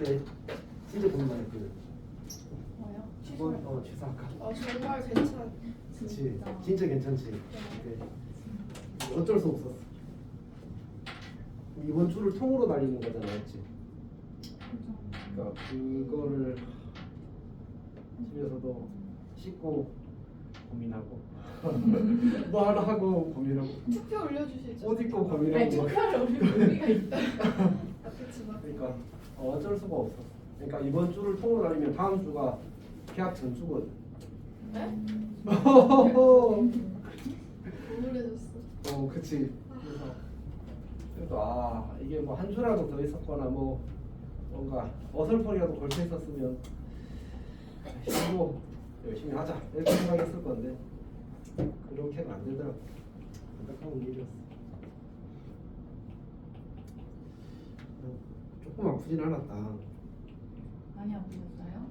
때 진짜 고민만 했거든. 뭐요? 이번 취소할까? 정말 괜찮. 그치. 진짜 괜찮지. 네. 어쩔 수 없었어. 이번 주를 통으로 날리는 거잖아, 맞지? 그러니까 그거를 집에서도 씻고 고민하고 뭐 하나 하고 고민하고 투표 올려주시죠. 옷 입고 아니 고민하고 투표를 올리는 의미가 있다. 아, 그치만. 그러니까 어쩔 수가 없어. 그러니까 이번 주를 통으로 날리면 다음 주가 계약 전주거든. 네? 우울해졌어. 그치. 그래서 이게 뭐 한 주라도 더 있었거나 뭐 뭔가 어설퍼이라도 걸쳐 있었으면 쉬고 열심히 하자 이렇게 생각했을 건데 그렇게는 안 되더라고. 안타까운 일이었어. 조금 아프진 않았다. 많이 아프셨어요?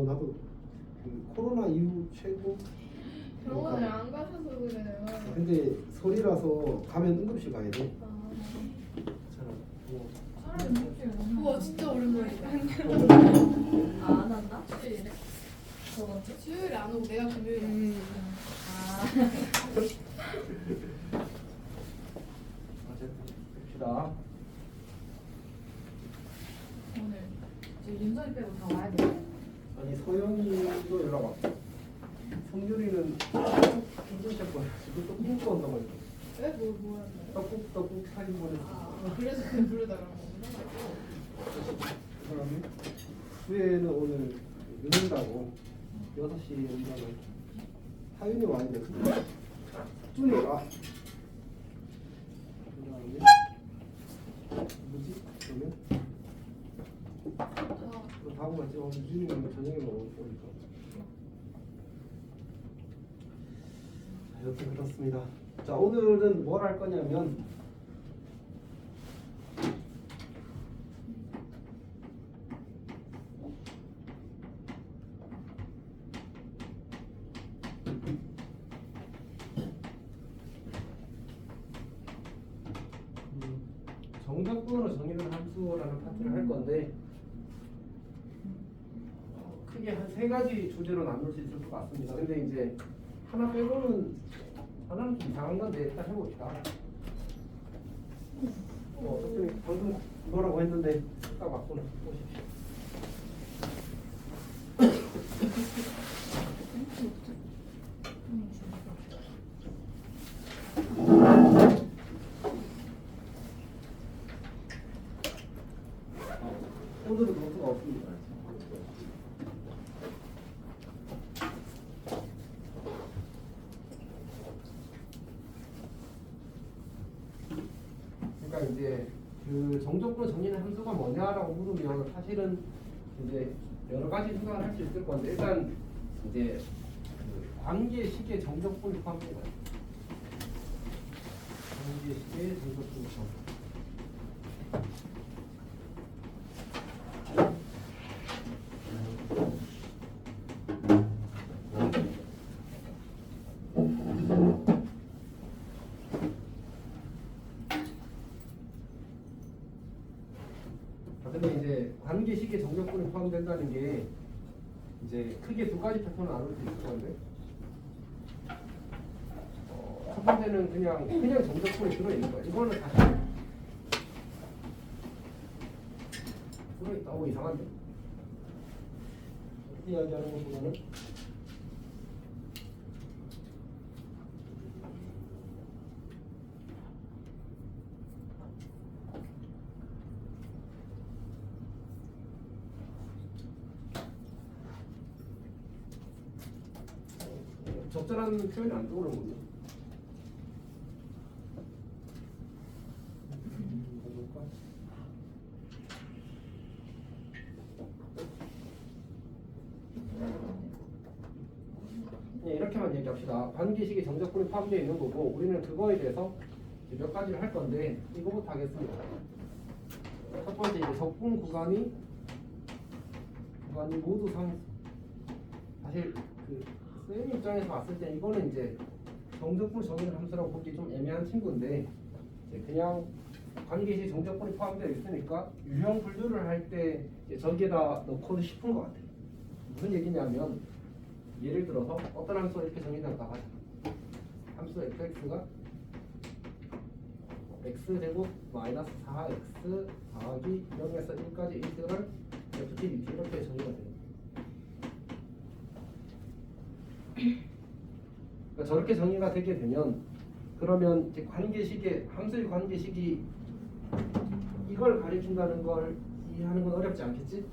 나도 그 코로나 이후 최고. 병원을 안 가셔서 그래요. 근데 소리라서 가면 응급실 가야 돼. 아. 괜찮아. 차라리 응급실 오는 우와 진짜 오랜만이다. 안 한다? 수요일에? 저번 주? 수요일에 안 오고 내가 금요일에 왔어. 아 어쨌든 봅시다. 오늘 이제 윤선이 빼고 다 와야 돼요? 아니 서영이도 연락 왔어. 성률이는 힘드실 거야. 지금 또 꿈꿔 온다고 했어. 왜? 뭐 했나요? 떡국 사진 보냈어. 그래서 그냥 부르다가 거구나. 그 사람이 후회는 오늘 늦는다고 6시에 온다고 했어. 하윤이 와야 돼. 준이가 그 다음에 뭐지? 그러면 또 다음 같이 유준이는 저녁에 먹을 거니까. 여튼 그렇습니다. 자, 오늘은 뭘 할 거냐면 정적분으로 정의된 함수라는 파트를 할 건데 크게 한 3가지 주제로 나눌 수 있을 것 같습니다. 근데 이제 하나 빼고는 하나는 좀 이상한 건데 일단 해봅시다. 어차피 방금 이거라고 했는데 딱 맞구나. 보십시오. 오늘은 노트가 없습니다. 그러니까 이제 그 정적분 정의는 함수가 뭐냐라고 물으면 사실은 이제 여러 가지 생각을 할 수 있을 건데 일단 이제 그 관계식의 정적분이 포함된 거예요. 관계식의 정적분이 포함. 근데 이제 관계식의 정적분이 포함된다는 게 이제 크게 2가지 패턴을 나눌 수 있을 건데 첫 번째는 그냥 정적분이 들어있는 거예요. 이거는 사실 들어있다고 이상한데 이야기하는 것보다는 적절한 표현이 안 떠오르는군요. 네, 이렇게만 얘기합시다. 관계식이 정적분이 포함되어 있는 거고 우리는 그거에 대해서 이제 몇 가지를 할 건데 이거부터 하겠습니다. 첫 번째 이제 적분 구간이 모두 상수. 사실 그 쌤 입장에서 봤을 때 이거는 이제 정적분 정의는 함수라고 보기 좀 애매한 친구인데 이제 그냥 관계시 정적분이 포함되어 있으니까 유형 분류를 할 때 저기에다 넣고 싶은 것 같아요. 무슨 얘기냐면 예를 들어서 어떤 함수를 이렇게 정의한다 하자. 함수 fx가 x제곱 마이너스 4x 더하기 0에서 1까지 인테그럴 ft dt 이렇게 정의가 돼요. 그러니까 저렇게 정의가 되게 되면 그러면 이제 관계식의 함수의 관계식이 이걸 가리킨다는 걸 이해하는 건 어렵지 않겠지?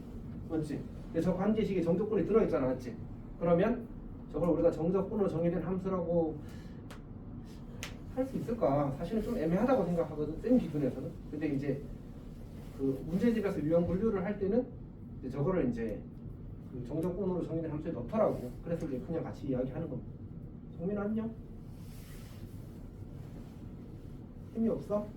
맞지? 근데 저 관계식에 정적분이 들어있잖아, 맞지? 그러면 저걸 우리가 정적분으로 정의된 함수라고 할 수 있을까? 사실은 좀 애매하다고 생각하거든, 쌤 기준에서는. 근데 이제 그 문제집에서 유형 분류를 할 때는 이제 저거를 이제 그 정적분으로 정의된 함수에 넣더라고. 그래서 이제 그냥 같이 이야기하는 겁니다. 정민 안녕? 힘이 없어?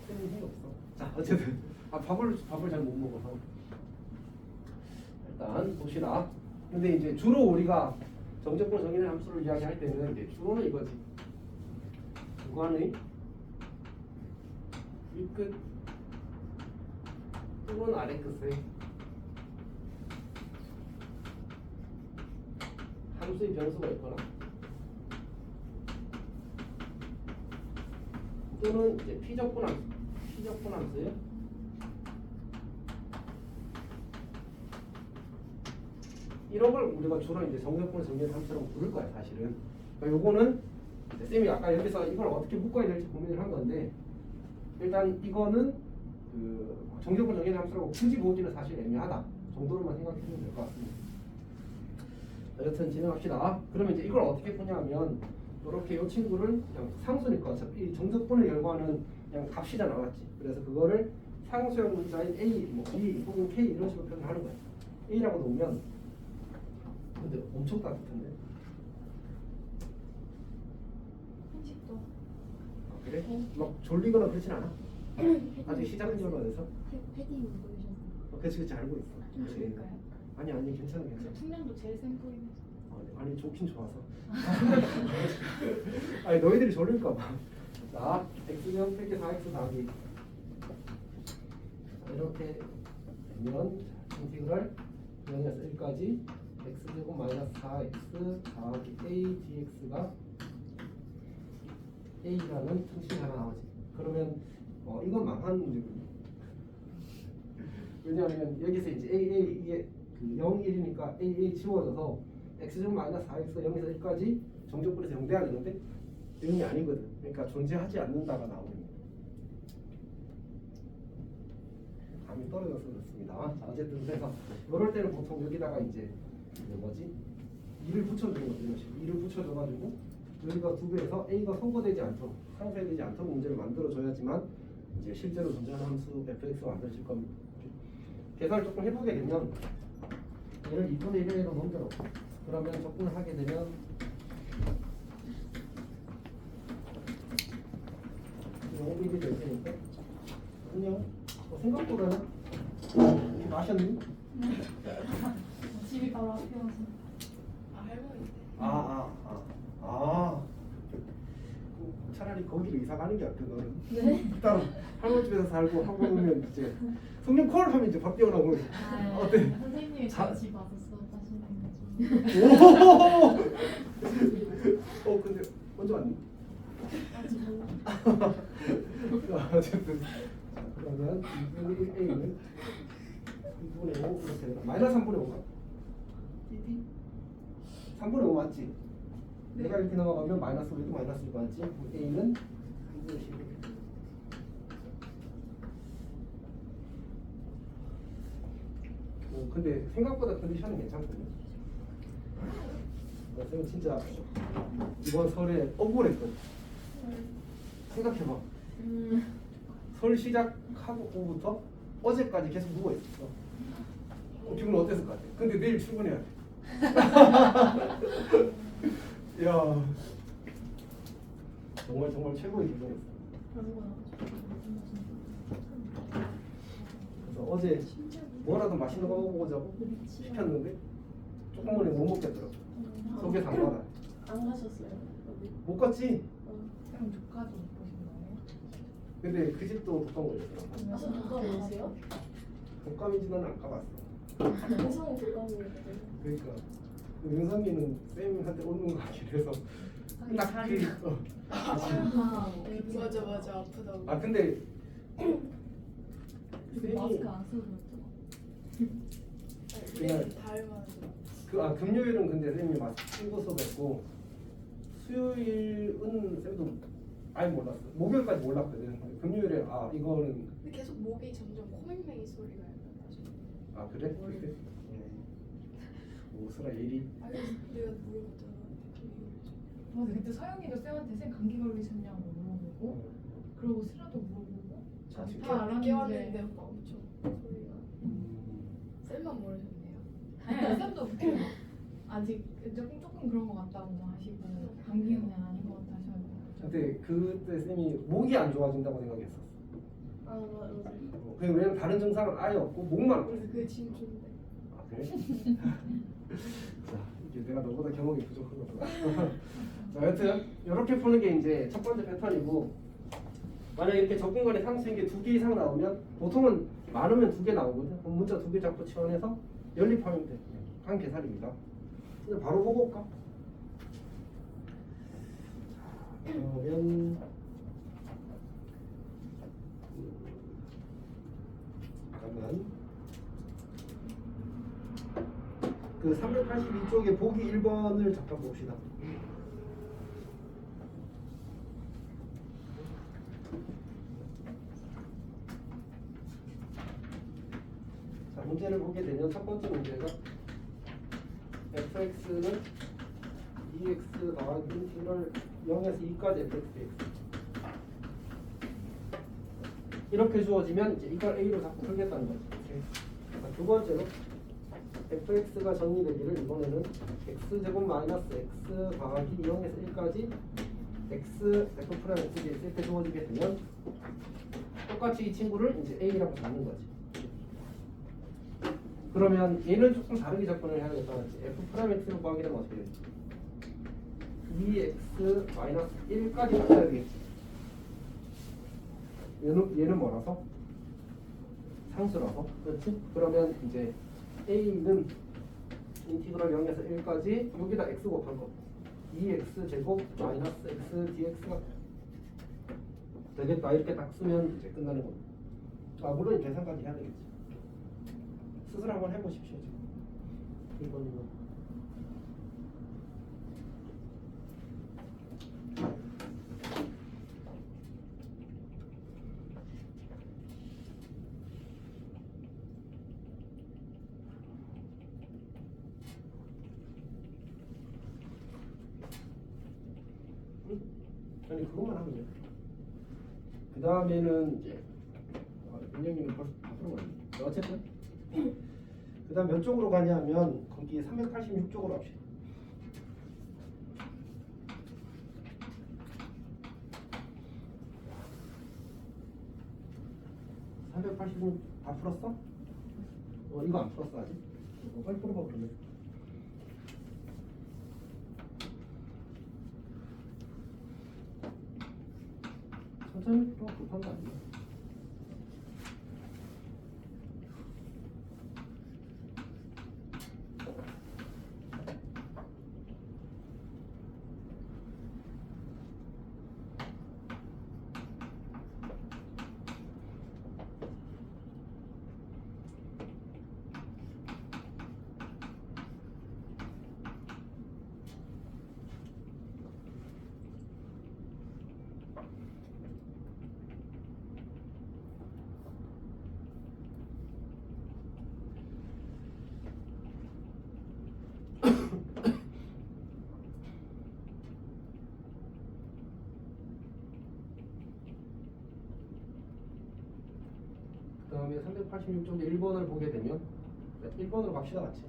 쌤이 힘이 없어. 자, 어쨌든 밥을 잘 못 먹어서 일단 봅시다. 근데 이제 주로 우리가 정적분 정의된 함수를 이야기할 때는 이제 주로는 이거지. 구간의 윗끝 또는 아래끝에 함수의 변수가 있거나 또는 이제 피적분 함수예요. 이런 걸 우리가 주로 이제 정적분 정의된 함수라고 부를 거야, 사실은. 그러니까 요거는 쌤이 아까 여기서 이걸 어떻게 묶어야 될지 고민을 한 건데, 일단 이거는 그 정적분 정의된 함수라고 굳이 보기는 사실 애매하다 정도로만 생각해주면 될 것 같습니다. 여튼 진행합시다. 그러면 이제 이걸 어떻게 푸냐면 이렇게 이 친구를 그냥 상수니까 어차피 정적분의 결과는 그냥 값이다 나왔지. 그래서 그거를 상수형 문자인 A, 뭐 B 혹은 K 이런 식으로 표현하는 거야. A라고 놓으면 근데 엄청 따뜻한데. 한식도. 아, 그래? 막 졸리거나 그러진 않아? 아직 시작한 지 얼마 돼서? 패딩 보이셨어요? 그치 알고 있어. 좀 그치. 줄일까요? 아니 괜찮아. 풍량도 제일 센 거이네. 아니 좋긴 좋아서. 아니 너희들이 졸릴까 봐. 자, x면 뺄게 4x 더하기 이렇게 되면 인티그럴 0에서 1까지 x제곱 마이너스 4x 더하기 a dx가 a라는 등식이 하나 나오지. 그러면 이건 망한 문제군요. 왜냐하면 여기서 이제 이게 그 0, 1이니까 a 지워져서 x제곱 마이너스 4x 0에서 1까지 정적분에서 0 돼야 되는데 0이 아니거든. 그러니까 존재하지 않는다가 나오는 감이 떨어져서 그렇습니다. 자, 어쨌든 그래서 이럴 때는 보통 여기다가 이제 뭐지? 2를 붙여주는 거죠. 이런 식으로 2를 붙여줘가지고 여기가 2배에서 a가 소거되지 않도록 상쇄되지 않도록 문제를 만들어줘야지만 이제 실제로 존재하는 함수 fx가 만들어질 겁니다. 계산을 조금 해보게 되면 얘를 2분의 1로 넘겨놓고 그러면 적분을 하게 되면 이거 5mm 될 테니까 안녕. 생각보다는 마셨니? 집이 바로 앞이어서. 할머니. 차라리 거기로 이사 가는 게 낫거든. 네? 일단 할머니 집에서 살고 하고 오면 이제 손님 콜 하면 이제 밥 뛰어나고 어때? 선생님이 자- 저희 집 와서 수업하시는 거죠. 근데 먼저 왔니? 아직 몰라. 어쨌든 자, 그러면 2분의 1a는 2분의 5 이렇게 되나? 마이너스 3분의 5가? 띠띠? 3분의 5 맞지? 네. 내가 이렇게 넘어가면 마이너스 5도 마이너스 6 맞지? 그럼 a는 2분의 10 이렇게 돼. 근데 생각보다 컨디션은 괜찮거든요. 선생님 진짜 이번 설에 억울했거든. 생각해봐. 설 시작하고 오후부터 어제까지 계속 누워있었어. 기분 어땠을 것 같아? 근데 내일 출근해야 돼. 야, 정말 최고의 기분이었어. 그래서 어제 뭐라도 맛있는 거 먹어보자고 시켰는데 조금만에 못 먹겠더라고. 속에서 안 받아. 안 가셨어요? 어디? 못 갔지? 그럼 조카도 못 보신 거예요? 근데 그 집도 독감 걸렸더라고. 무슨 독감이 있어요? 독감인지는 안 까봤어. 무서운 독감이 있어요. 그러니까 윤성이는 쌤한테 오는 거 같긴 해서 딱 그, 맞아 아프다고. 아 근데 마스크 안 쓰고 그랬죠? 우리는 다 알만한 거. 금요일은 근데 쌤이 마스크 쓰고 수업했고 수요일은 쌤도 아예 몰랐어. 목요일까지 몰랐거든. 금요일에 이거는 근데 계속 목이 점점 코맹맹이 소리가 약간 나죠. 아 그래? 그래? 오스라 예리. 아니 내가 물어봤잖아. 맞아 그때 서영이도 쌤한테 쌤 감기 걸리셨냐고 물어보고 그러고 슬아도 물어보고 자 지금 다 늦게 알았는데. 왔는데 막 엄청 소리가. 쌤만 모르셨네요. 아니 쌤도 그때 아직 조금 그런 거 같다고 하시고 감기는 아닌 것 같다 하셔서 근데 그때 쌤이 목이 안 좋아진다고 생각했었어. 아 맞아. 왜냐면 다른 증상은 아예 없고 목만. 그래서 그게 진초인데. 아 그래? 자 이게 내가 너보다 경험이 부족한 거구나. 자 여튼 이렇게 푸는 게 이제 첫 번째 패턴이고 만약 이렇게 접근거리 상수인 게 2개 이상 나오면 보통은 많으면 2개 나오거든. 그럼 문자 2개 잡고 치환해서 연립하면 돼. 한 계산입니다. 그냥 바로 보고 올까? 그러면 잠깐만 그 382쪽에 보기 1번을 잠깐 봅시다. 자 문제를 보게 되면 첫 번째 문제가 fx는 2x 더하기 인티그럴 0에서 2까지 fx 이렇게 주어지면 이제 이걸 a로 자꾸 풀겠다는 거지. 자, 두 번째로 fx가 정리되기를 이번에는 x제곱 마이너스 x 더하기 0에서 1까지 x f 프라임 x 이렇게 주어지게 되면 똑같이 이 친구를 이제 a라고 잡는 거지. 그러면 얘는 조금 다르게 접근을 해야겠다. f 프라임 x를 구하게 되면 어떻게 되지? 2x 마이너스 1까지 붙여야 되겠지. 얘는 뭐라서? 상수라서. 그렇지? 그러면 이제 a는 인티그럴 0에서 1까지 여기다 x 곱한 거 2x 제곱 마이너스 x dx가 되겠다. 이렇게 딱 쓰면 이제 끝나는 겁니다. 물론 계산까지 해야 되겠지. 스스로 한번 해보십시오. 지금 이거는 아니 그것만 하면 돼. 그 다음에는 이제 은영이는 벌써 다 풀어버렸네. 어쨌든 그 다음 몇 쪽으로 가냐면 거기 386쪽으로 합시다. 다 풀었어? 이거 안 풀었어 아직? 빨리 풀어봐 그러면. 천천히 풀어. 급한 거 아니야. 그 다음에 386쪽에 1번을 보게 되면 1번으로 갑시다 같이.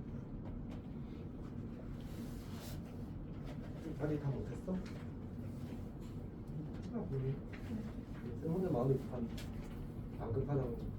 아직 다 못했어? 쌤 혼자 마음이 급한 안 급하다고.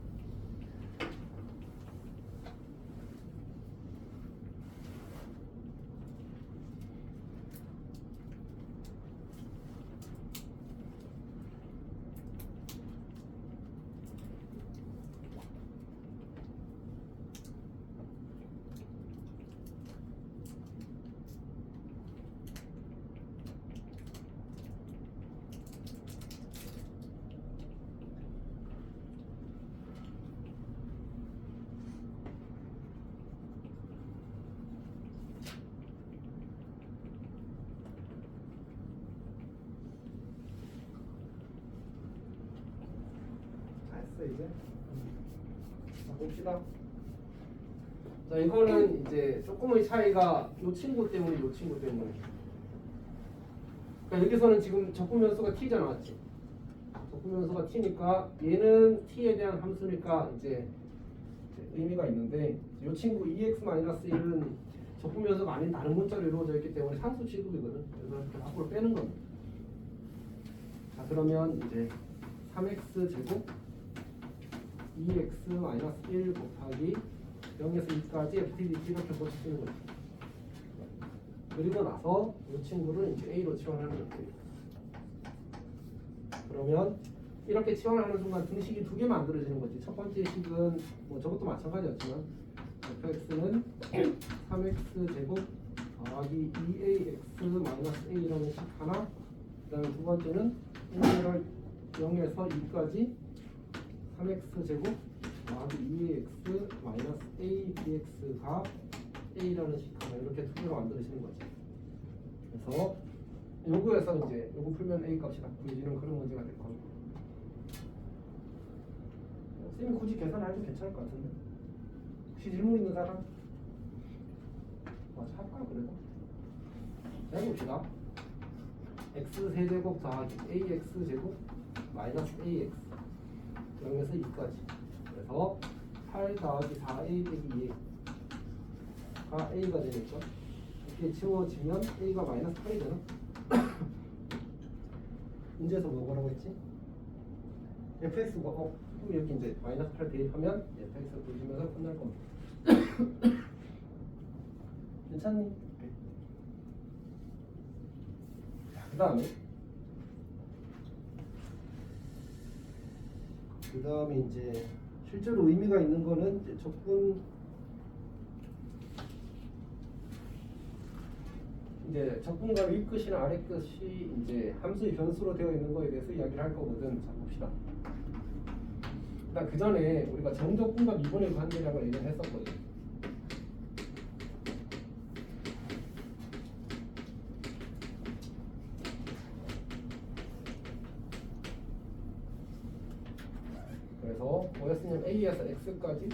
이제. 자, 봅시다. 자, 이거는 이제 조금의 차이가 요 친구 때문에 요 친구 때문에. 그러니까 여기서는 지금 적분변수가 t잖아, 맞지? 적분변수가 t니까 얘는 t에 대한 함수니까 이제 의미가 있는데 요 친구 2x-1은 적분변수가 아닌 다른 문자로 이루어져 있기 때문에 상수 취급이거든. 그래서 이렇게 밖으로 빼는 겁니다. 자, 그러면 이제 3x 제곱 2x-1 곱하기 0에서 2까지 ftdt 이렇게 고치시는 거죠. 그리고 나서 이 친구를 이제 a로 치환하는 거예요. 그러면 이렇게 치환하는 순간 등식이 두 개 만들어지는 거지. 첫 번째 식은 뭐 저것도 마찬가지였지만 fx는 3x 제곱 더하기 2ax-a라는 식 하나. 그다음에 두 번째는 인테그럴 0에서 2까지 3x 제곱 더하기 2ax-a dx가 a라는 식 하나. 이렇게 두 개로 만들어지는 거지. 그래서 요거에서 이제 요거 풀면 a 값이 다 구해지는 그런 문제가 될 겁니다. 쌤이 굳이 계산 안 해도 괜찮을 것 같은데. 혹시 질문 있는 사람? 맞아, 할까 그래도? 자, 해봅시다. x 세제곱 더하기 ax 제곱 마이너스 ax 0에서 2까지. 그래서 8 더하기 4a 빼기 2가 a가 되니까 이렇게 채워지면 a가 마이너스 8이 되나? 문제에서 뭐라고 했지? fx가 그럼 여기 이제 마이너스 8 대입하면 fx가 보여주면서 끝날 겁니다. 괜찮니? 그 다음에 이제 실제로 의미가 있는 거는 이제 적분 이제 적분과 위 끝이나 아래 끝이 이제 함수의 변수로 되어 있는 거에 대해서 이야기를 할 거거든. 자, 봅시다. 일단 그 전에 우리가 정적분과 미분의 관계량을 얘기를 했었거든. 그래서 뭐였으냐면 a에서 x까지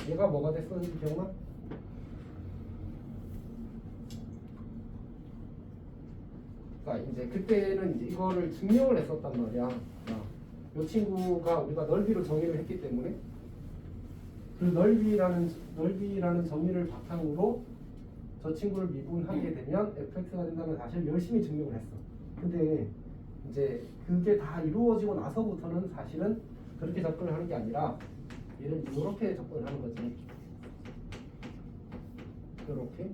얘가 뭐가 됐었는지 기억나? 그러니까 이제 그때는 이제 이거를 증명을 했었단 말이야. 이 친구가 우리가 넓이로 정의를 했기 때문에 그 넓이라는 정의를 바탕으로 저 친구를 미분하게 되면 fx가 된다는 사실을 열심히 증명을 했어. 근데 이제 그게 다 이루어지고 나서부터는 사실은 그렇게 접근을 하는 게 아니라 얘를 이렇게 접근을 하는 거지. 이렇게.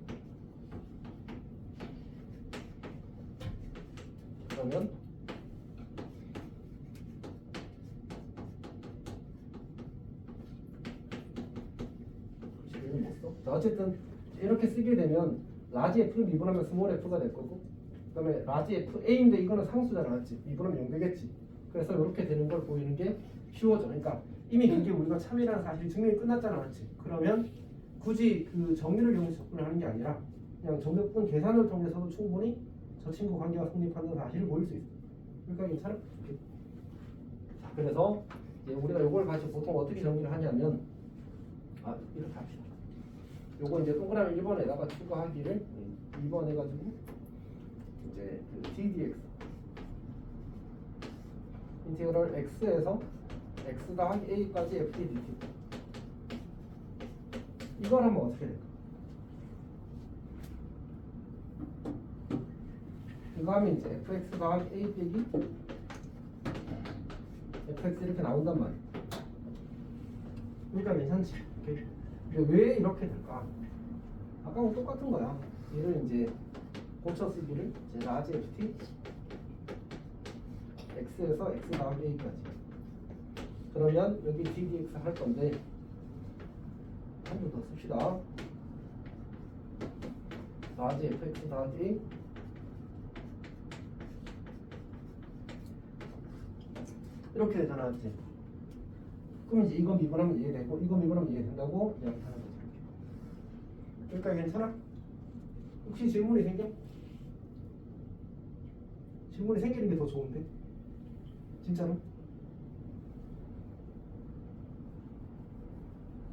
그러면 못 써. 자, 어쨌든 이렇게 쓰게 되면 라지 F를 미분하면 스몰 F가 될 거고, 그 다음에 라지 F A인데 이거는 상수잖아, 맞지? 미분하면 0 되겠지. 그래서 이렇게 되는 걸 보이는 게 쉬워져. 그러니까 이미 이게 우리가 참이라는 사실이 증명이 끝났잖아, 맞지? 그러면 굳이 그 정의를 이용해서 접근을 하는 게 아니라 그냥 정적분 계산을 통해서도 충분히 저 친구 관계가 성립한다는 사실을 보일 수 있어. 그러니까 괜찮아? 이렇게. 자, 그래서 이제 우리가 이걸 가지고 보통 어떻게 정리를 하냐면 이렇게 합시다. 요거 이제 동그라미 1번에다가 추가하기를 2번 해가지고 이제 그 ddx 인테그럴 x에서 x 더하기 a까지 fdt 이걸 하면 어떻게 될까? 이거 하면 이제 fx 더하기 a 빼기 fx 이렇게 나온단 말이야. 그러니까 괜찮지? 이렇게. 왜 이렇게 될까? 아까랑 똑같은 거야. 얘를 이제 고쳐 쓰기를 이제 라지 ft x에서 x 더하기 a까지. 그러면 여기 ddx 할 건데 한 번 더 씁시다. 라지 fx 더하기 a 이렇게 되잖아, 맞지? 그럼 이제 이거 미분하면 이해되고 이거 미분하면 이해된다고 이야기하는 거죠. 그러니까 괜찮아? 혹시 질문이 생겨? 질문이 생기는 게 더 좋은데? 진짜로?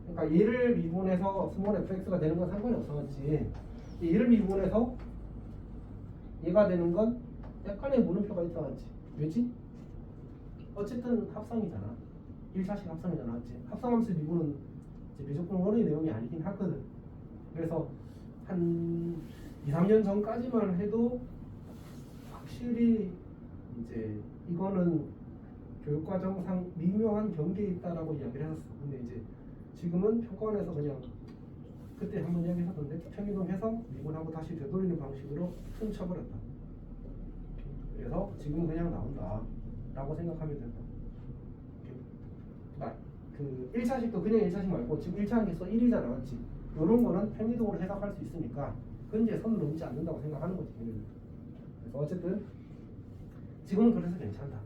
그러니까 얘를 미분해서 스몰 fx가 되는 건 상관이 없었지. 얘를 미분해서 얘가 되는 건 약간의 물음표가 있어야지. 왜지? 어쨌든 합성이잖아. 1차식 합성이잖아. 맞지? 합성함수 미분은 이제 미적분 원의 내용이 아니긴 하거든. 그래서 한 2, 3년 전까지만 해도 확실히 이제 이거는 교육과정상 미묘한 경계에 있다라고 이야기를 했었어. 근데 이제 지금은 평가원에서 그냥 그때 한번 이야기했었는데 평이동해서 미분하고 다시 되돌리는 방식으로 훔쳐버렸다. 그래서 지금은 그냥 나온다 라고 생각하면 된다. 그 1차식도 그냥 1차식 말고 지금 1차식에서 1이잖아. 맞지? 이런 거는 평이동으로 해석할 수 있으니까 그건 이제 선을 넘지 않는다고 생각하는 거지. 그래서 어쨌든 지금은 그래서 괜찮다.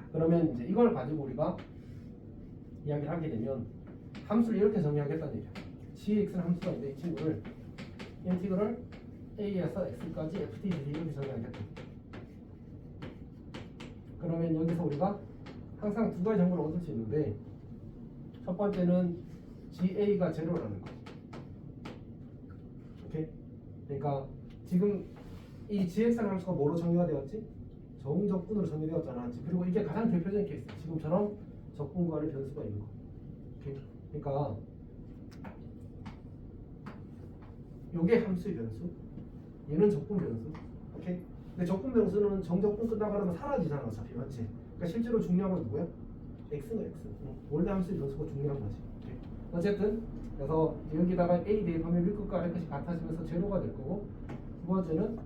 자, 그러면 이제 이걸 가지고 우리가 이야기를 하게 되면 함수를 이렇게 정의하겠다는 얘기야. gx는 함수가 있는데 이 친구를 인티그럴 a에서 x까지 ft 이렇게 정의하겠다. 그러면 여기서 우리가 항상 두 가지 정보를 얻을 수 있는데 첫 번째는 ga가 제로라는 거. 오케이? 그러니까 지금 이 gx라는 함수가 뭐로 정의가 되었지? 정적분으로 정의되었잖아. 그리고 이게 가장 대표적인 케이스. 지금처럼 적분간의 변수가 있는 거. 오케이? 그러니까 요게 함수의 변수, 얘는 적분 변수. 오케이? 근데 적분 변수는 정적분 끝나고 나면 사라지잖아. 어차피 맞지? 그러니까 실제로 중요한 건 누구야? x는 x. 원래 함수의 변수가 중요한 거지. 오케이? 어쨌든 그래서 여기다가 a 대입하면 밀끝과 아래끝이 같아지면서 제로가 될 거고, 두 번째는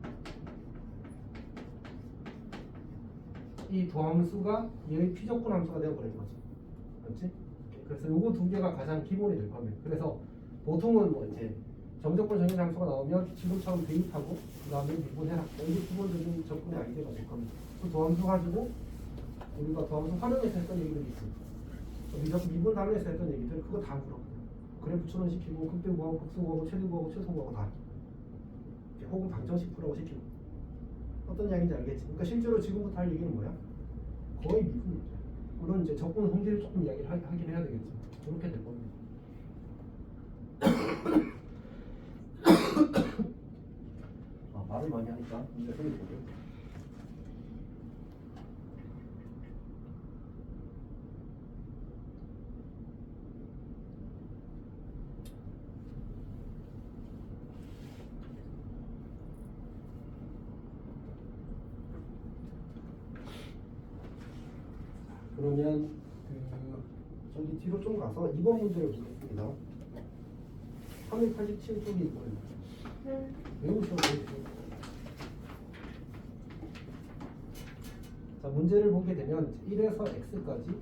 이 도함수가 얘의 피적분 함수가 되어버린 거지. 그렇지? 그래서 요거 두 개가 가장 기본이 될 겁니다. 그래서 보통은 뭐 이제 정적분 정의 함수가 나오면 지금처럼 대입하고 그 다음에 미분해라. 이게 기본적인 접근의 아이디어가 될 겁니다. 그 도함수 가지고 우리가 도함수 활용해서 했던 얘기들이 있습니다. 미분 단위에서 했던 얘기들 그거 다 물어. 그래프 추론시키고 극대 구하고 극소 구하고 최대 구하고 최소 구하고 다. 혹은 방정식 풀라고 시키고. 어떤 이야기인지 알겠지? 그러니까 실제로 지금부터 할 얘기는 뭐야? 거의 미분이죠. 물론 이제 적분 성질을 조금 이야기를 하긴 해야 되겠지. 그렇게 될 겁니다. 아, 말을 많이 하니까 이제 소리 보게. 그러면 저기 뒤로 좀 가서 2번 문제를 보겠습니다. 387쪽이 이거예요. 외우셔도 돼요. 자, 문제를 보게 되면 1에서 x까지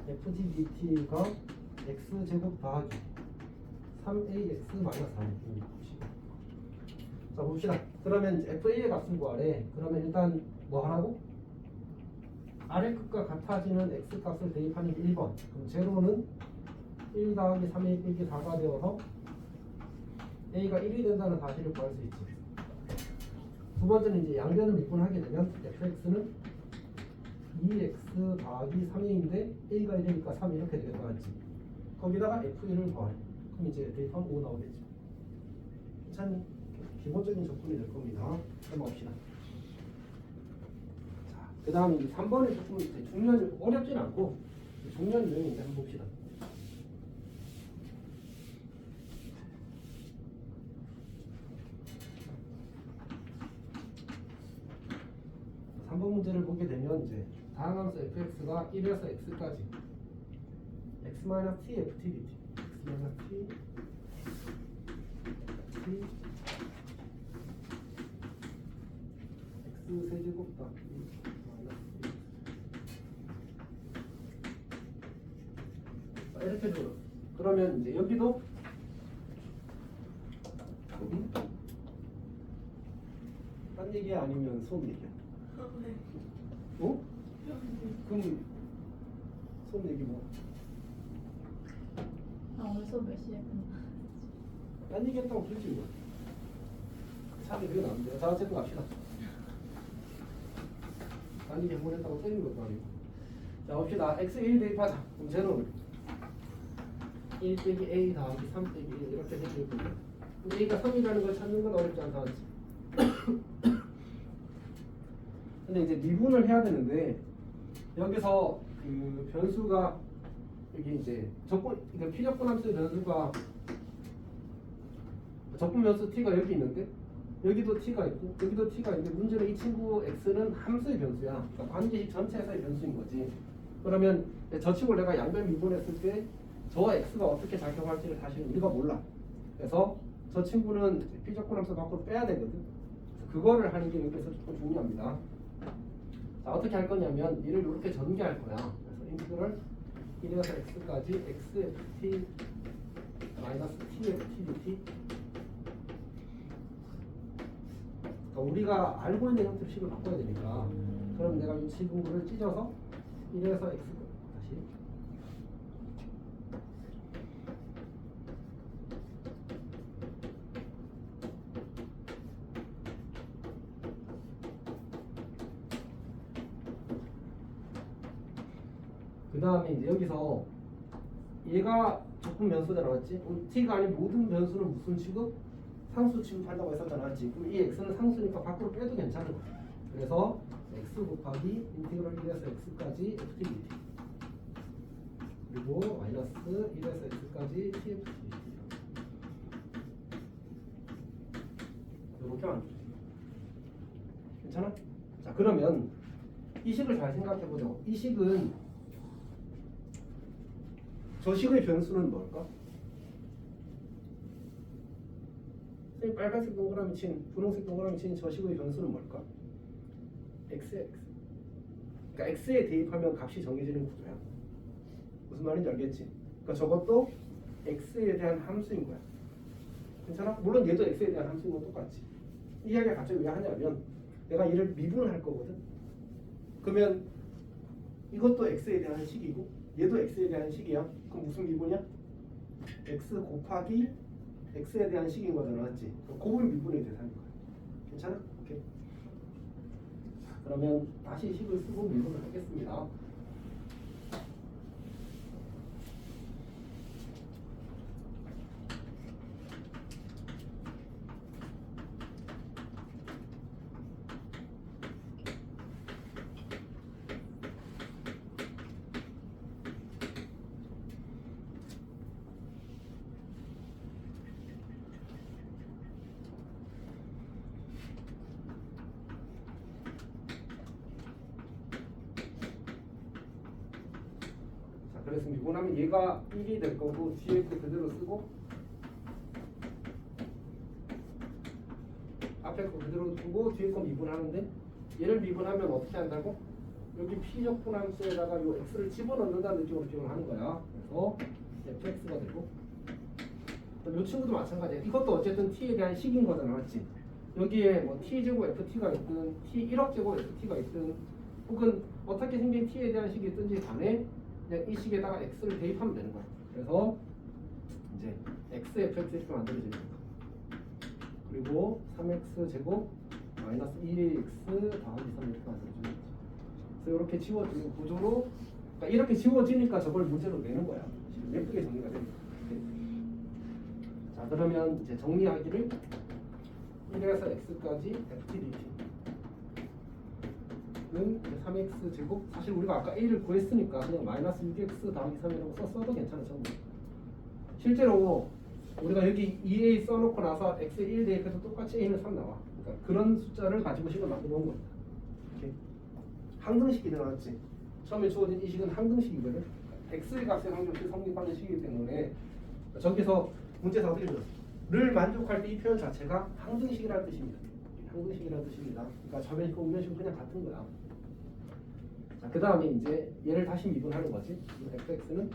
ftdt가 x제곱 더하기 3ax 마이너스 3입니다. 자, 봅시다. 그러면 fa의 값을 구하래. 그러면 일단 뭐 하라고? 아래 끝과 같아지는 x 값을 대입하는 게 1번. 그럼 제로는 1 더하기 3a 빼기 4가 되어서 a가 1이 된다는 사실을 구할 수 있지. 두 번째는 이제 양변을 미분하게 되면 fx는 2x 더하기 3a인데 a가 1이니까 3 이렇게 되겠다 했지. 거기다가 f1을 더해. 그럼 이제 대입하면 5 나오겠죠. 참 기본적인 접근이 될 겁니다. 한번 봅시다. 그 다음 3번에 조금 중요한, 어렵진 않고 중요한 내용인데 한번 봅시다. 번 문제를 보게 되면 이제 다항함수 fx가 1에서 x까지 x-t ft dt x-t t x 세제곱 더하기 이렇게 들어. 그러면 이제 여기도 여기 딴 얘기 아니면 수업 얘기야. 어? 그럼 수업 얘기 뭐? 오늘 수업 몇 시에 끝나? 딴 얘기했다고 그러지 뭐. 차라리 그게 나은데요. 자 어쨌든 갑시다. 딴 얘기 한번 했다고 틀린 것도 아니고. 자 봅시다. x1 대입하자. 그럼 쟤는 1 빼기 a 더하기 3 빼기 1 이렇게 되겠군요. 근데 a가 3이라는 걸 찾는 건 어렵지 않다 하지. 근데 이제 미분을 해야 되는데 여기서 그 변수가 여기 이제 적분 그러니까 피적분 함수의 변수가 적분 변수 t가 여기 있는데 여기도 t가 있고 여기도 t가 있는데 문제는 이 친구 x는 함수의 변수야. 그러니까 관계식 전체에서의 변수인 거지. 그러면 저 친구를 내가 양변 미분했을 때 저 x가 어떻게 작용할지를 사실은 우리가 몰라. 그래서 저 친구는 피적분 함수 밖으로 빼야 되거든. 그래서 그거를 하는 게 여기서 조금 중요합니다. 자 어떻게 할 거냐면 얘를 이렇게 전개할 거야. 그래서 인트그럴 1에서 x까지 xft 마이너스 tft dt. 그러니까 우리가 알고 있는 형태로 식을 바꿔야 되니까 그럼 내가 이 친구를 찢어서 1에서 x 다시 그 다음에 이제 여기서 얘가 적분 변수가 나왔지? t가 아닌 모든 변수는 무슨 취급? 상수 취급한다고 했었잖아. 그럼 이 x는 상수니까 밖으로 빼도 괜찮은 거야. 그래서 x 곱하기 인티그럴 1에서 x까지 ft dt 그리고 마이너스 1에서 x까지 tft dt 이렇게 만들어주세요. 괜찮아? 자 그러면 이 식을 잘 생각해보죠. 이 식은 저 식의 변수는 뭘까? 선생님 빨간색 동그라미 친 분홍색 동그라미 친 저 식의 변수는 뭘까? x. 그러니까 x에 대입하면 값이 정해지는 구조야. 무슨 말인지 알겠지? 그러니까 저것도 x에 대한 함수인 거야. 괜찮아? 물론 얘도 x에 대한 함수인 건 똑같지. 이 이야기를 갑자기 왜 하냐면 내가 얘를 미분할 거거든. 그러면 이것도 x에 대한 식이고 얘도 x에 대한 식이야. 그럼 무슨 미분이야? x 곱하기 x에 대한 식인 거잖아, 맞지? 곱은 미분의 대상인 거야. 괜찮아? 오케이. 그러면 다시 식을 쓰고 미분을 하겠습니다. 그래서 미분하면 얘가 1이 될 거고 뒤에 거 그대로 쓰고 앞에 거 그대로 두고 뒤에 거 미분하는데 얘를 미분하면 어떻게 한다고? 여기 피적분 함수에다가 이 x를 집어넣는다는 느낌으로 기억을 하는 거야. 그래서 fx가 되고 이 친구도 마찬가지야. 이것도 어쨌든 t에 대한 식인 거잖아, 맞지? 여기에 뭐 t제곱 ft가 있든 t 1억 제곱 ft가 있든 혹은 어떻게 생긴 t에 대한 식이 있든지 간에 그냥 이 식에다가 x를 대입하면 되는 거야. 그래서 이제 x fx 이렇게 만들어지는 거야. 그리고 3x 제곱 마이너스 1x 더하기 3 이렇게 만들어지는 거지. 그래서 이렇게 지워지는 구조로 그러니까 이렇게 지워지니까 저걸 문제로 내는 거야. 예쁘게 정리가 됩니다. 자 그러면 이제 정리하기를 1에서 x까지 ft dt는 3x 제곱 사실 우리가 아까 a를 구했으니까 그냥 마이너스 6x 더하기 3이라고 써도 괜찮죠. 실제로 우리가 여기 2a 써놓고 나서 x에 1 대입해서 똑같이 a는 3 나와. 그러니까 그런 숫자를 가지고 식을 만들어 놓은 겁니다. 이렇게 항등식이 나왔지. 처음에 주어진 이 식은 항등식이거든. x의 값의 항등식 성립하는 식이기 때문에 저기서 문제에서 어떻게 줬어? 를 만족할 때 이 표현 자체가 항등식이라는 뜻입니다. 항등식이라는 뜻입니다. 그러니까 좌변식과 우변식은 그냥 같은 거야. 자, 그 다음에 이제 얘를 다시 미분하는 거지. fx는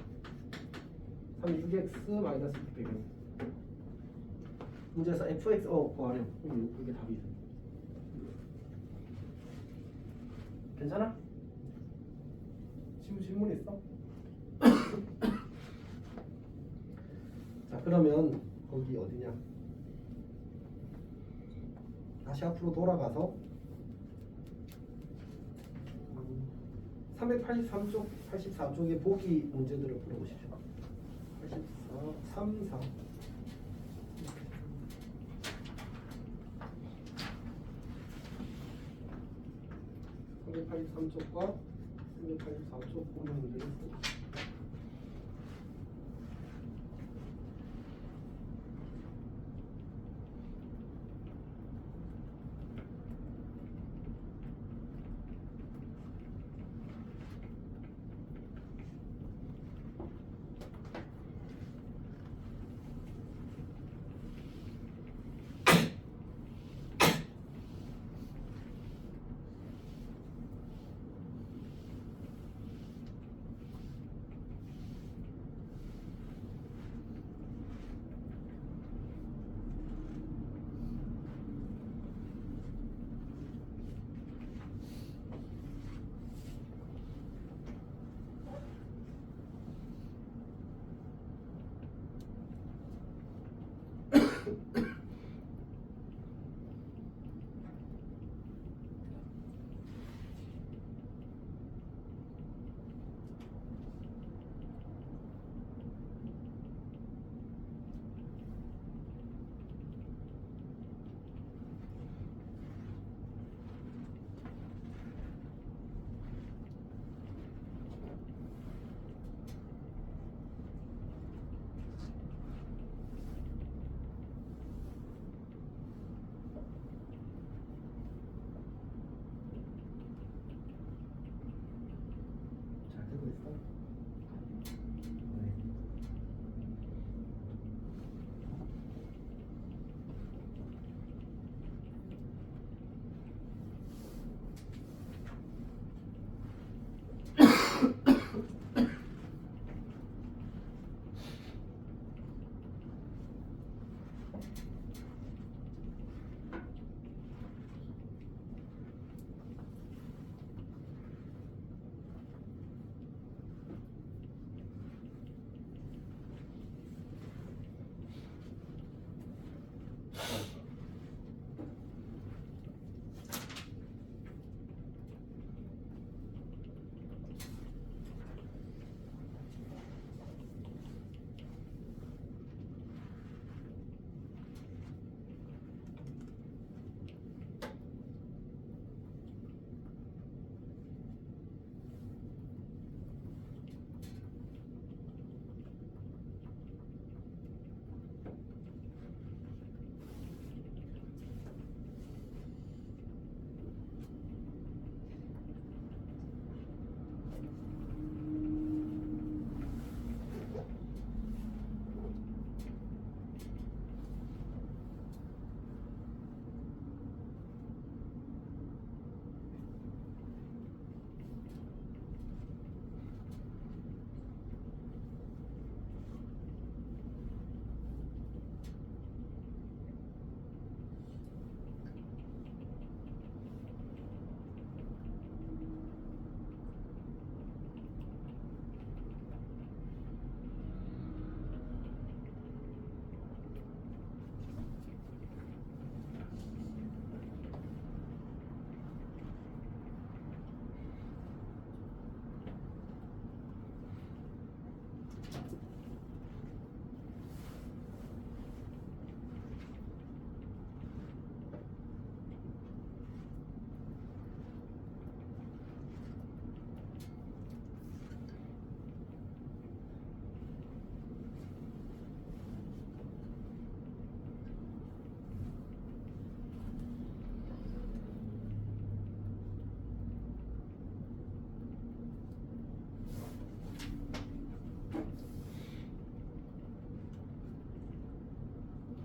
36x 마이너스 600은 문제에서 fx 구하렴. 이게 답이 괜찮아? 질문 있어? 그러면 거기 어디냐? 다시 앞으로 돌아가서 383쪽, 84쪽의 보기 문제들을 풀어보십시오. 84, 3, 4. 383쪽과 384쪽 보기 문제를 풀어보십시오. 잘 되고 있어? 네.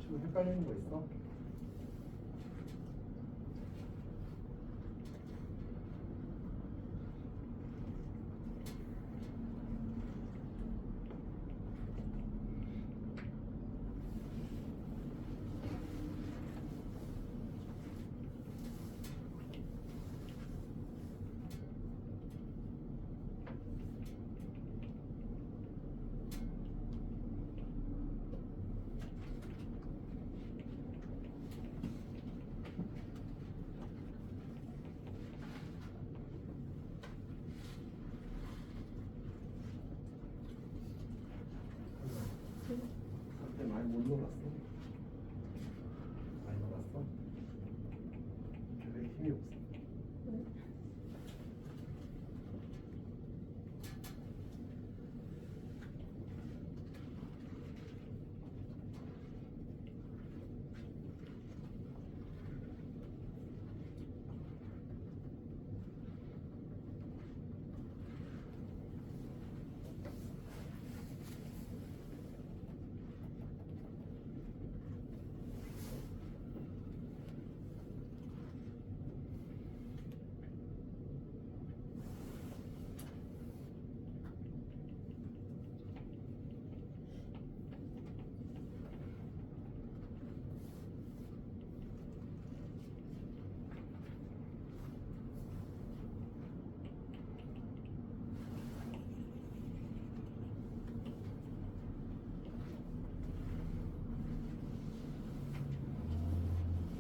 지금 헷갈리는 거 있어? 힘이 없어.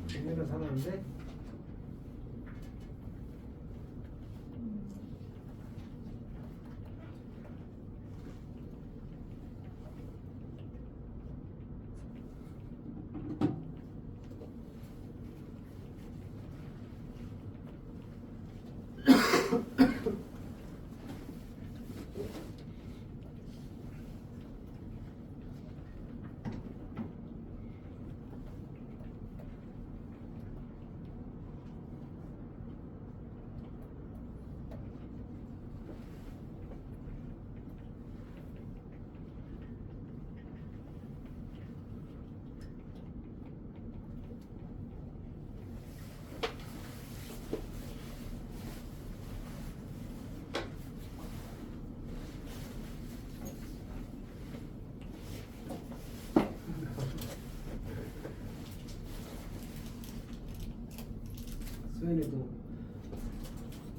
재미를 사는데 수현이도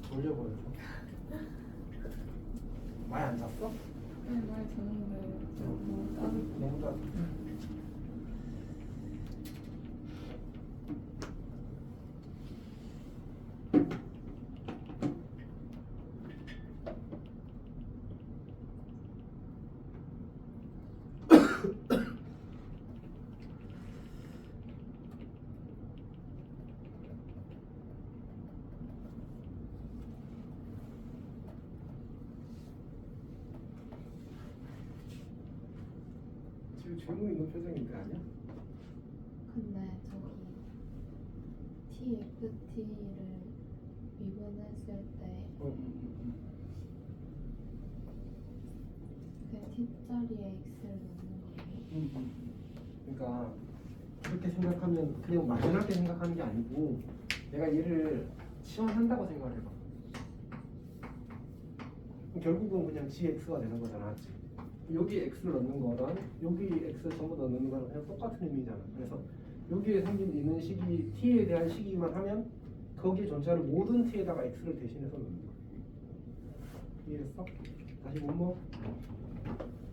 돌려버려서 많이 안 잤어? 네, 많이 잤는데 너무 따뜻해. 너무 따뜻해. 지금 질문 있는 표정인데 아니야? 근데 저기 TFT를 미분했을 때 그 T자리에 X를 넣는 거예요? 그러니까 그렇게 생각하면 그냥 막연하게 생각하는 게 아니고 내가 얘를 치환한다고 생각을 해봐. 그럼 결국은 그냥 GX가 되는 거잖아. 여기 X를 넣는 거랑 여기 X 전부 넣는 거랑 그냥 똑같은 의미잖아. 그래서 여기에 생긴 있는 식이 T에 대한 식이만 하면 거기에 존재하는 모든 T에다가 X를 대신해서 넣는 거야. 이해했어? 다시 본모.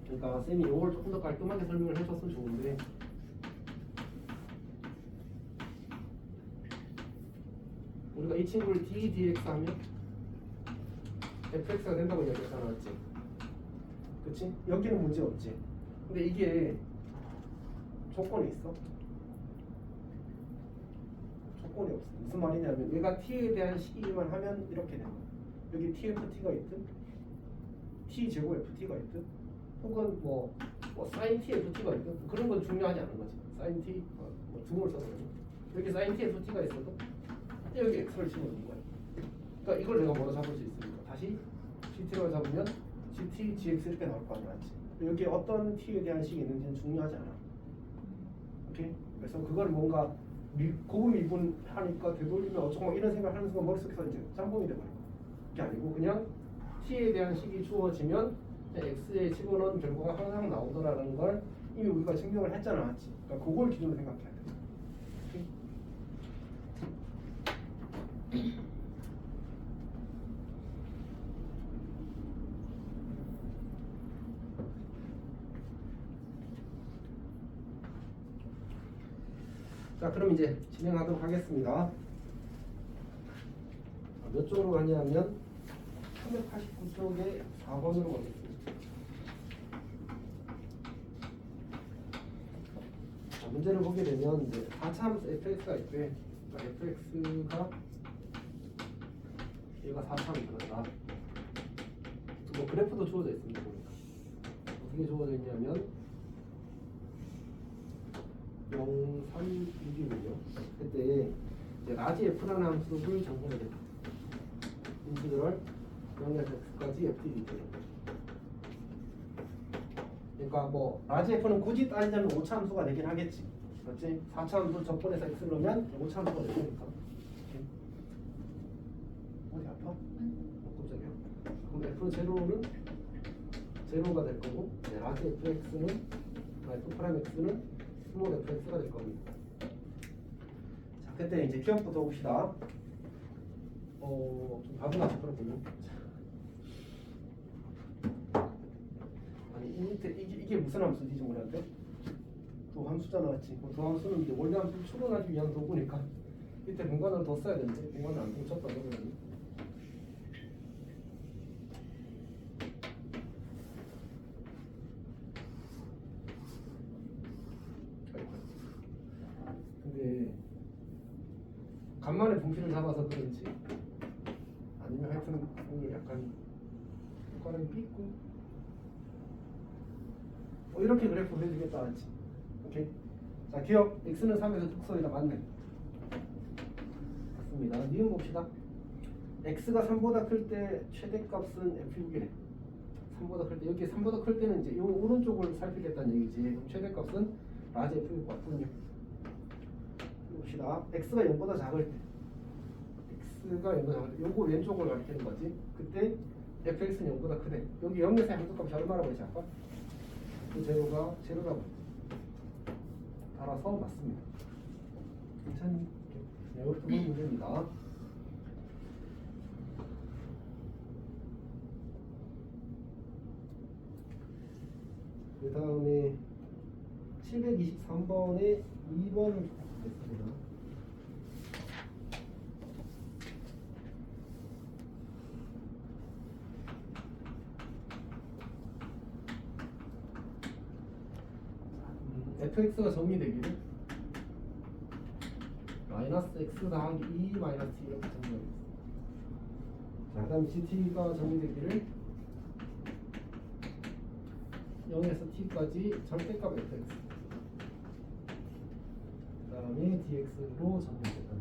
그러니까 쌤이 이걸 조금 더 깔끔하게 설명을 해줬으면 좋은데 우리가 이 친구를 dx 하면 fx가 된다고 이야기했잖아, 맞지? 그치? 여기는 문제 없지. 근데 이게 조건이 있어? 조건이 없어. 무슨 말이냐면 얘가 t에 대한 식이기만 하면 이렇게 되는 거야. 여기 tft가 있든 t제곱 ft가 있든 혹은 뭐 sin tft가 있든 그런 건 중요하지 않은 거지. sin t 뭐 등을 써서 여기 sin tft가 있어도 여기 x를 집어넣는 거야. 그러니까 이걸 내가 뭐로 잡을 수 있습니까? 다시 gt로 잡으면 gt, gx 이렇게 나올 거 아니야, 맞지? 여기 어떤 t에 대한 식이 있는지는 중요하지 않아. 오케이? 그래서 그걸 뭔가 고분미분하니까 되돌리면 어쩌고 막 이런 생각을 하는 순간 머릿속에서 이제 짬뽕이 돼버려. 그게 아니고 그냥 t에 대한 식이 주어지면 x에 집어넣은 결과가 항상 나오더라는 걸 이미 우리가 증명을 했잖아, 맞지? 그러니까 그걸 기준으로 생각해야 돼. 오케이? 자, 그럼 이제 진행하도록 하겠습니다. 몇 쪽으로 가냐면 389쪽에 4번으로 가겠습니다. 자, 문제를 보게 되면 이제 4차함수 fx가 있대. 그러니까 fx가 x가 4차원 들었다. 뭐 그래프도 주어져 있습니다. 보니까 어떻게 주어져 있냐면 0, 3, 6이군요. 그때 이제 라지 f라는 함수를 정보를 했다. 인티그럴 0에서 x까지 fdt죠. 그러니까 뭐 라지 f는 굳이 따지자면 5차 함수가 되긴 하겠지. 그렇지? 4차 함수 적분해서 x를 넣으면 5차 함수가 되니까. 어디 아파? 깜짝이야. 그럼 f 제로는 제로가 될 거고, 네, 라지 fx는 f 프라임 x는 스몰 fx가 될 겁니다. 자, 그때 이제 기억부터 봅시다. 좀 바보나 그렇군요. 아니 이 밑에 이게 무슨 함수지 우리한테? 도 함수잖아, 맞지? 도 함수는 이제 원래 함수를 추론하기 위한 도구니까 밑에 공간을 더 써야 되는데 공간을 안 붙였다 그러면. 근데 간만에 분필을 잡아서 그런지 아니면 하여튼 오늘 약간 효과는 삐고 이렇게 그래프 해주겠다 하지. 오케이. 자, 기억 x는 3에서 특성이다. 맞네. 맞습니다. 니은 봅시다. x가 3보다 클 때 최대값은 f6이래. 3보다 클 때 여기 3보다 클 때는 이제 이 오른쪽을 살피겠다는 얘기지. 그럼 최대값은 라지 f6 맞군요. 봅시다. x가 0보다 작을 때 x가 0보다 작을 때 요거 왼쪽을 가리키는 거지. 그때 fx는 0보다 크대. 여기 0에서 함수값이 얼마라고 했지 아까? 그 제로가 제로라고 따라서 맞습니다. 괜찮니? 네, 이것도 문제입니다. 그 다음에 723번에 2번을 됐습니다. fx가 정리되기를 마이너스 x 더하기 2 마이너스 t 이렇게 정리하겠습니다. 자, 그 다음 gt가 정리되기를 0에서 t까지 절대값 fx 그 다음에 dx로 정리됩니다.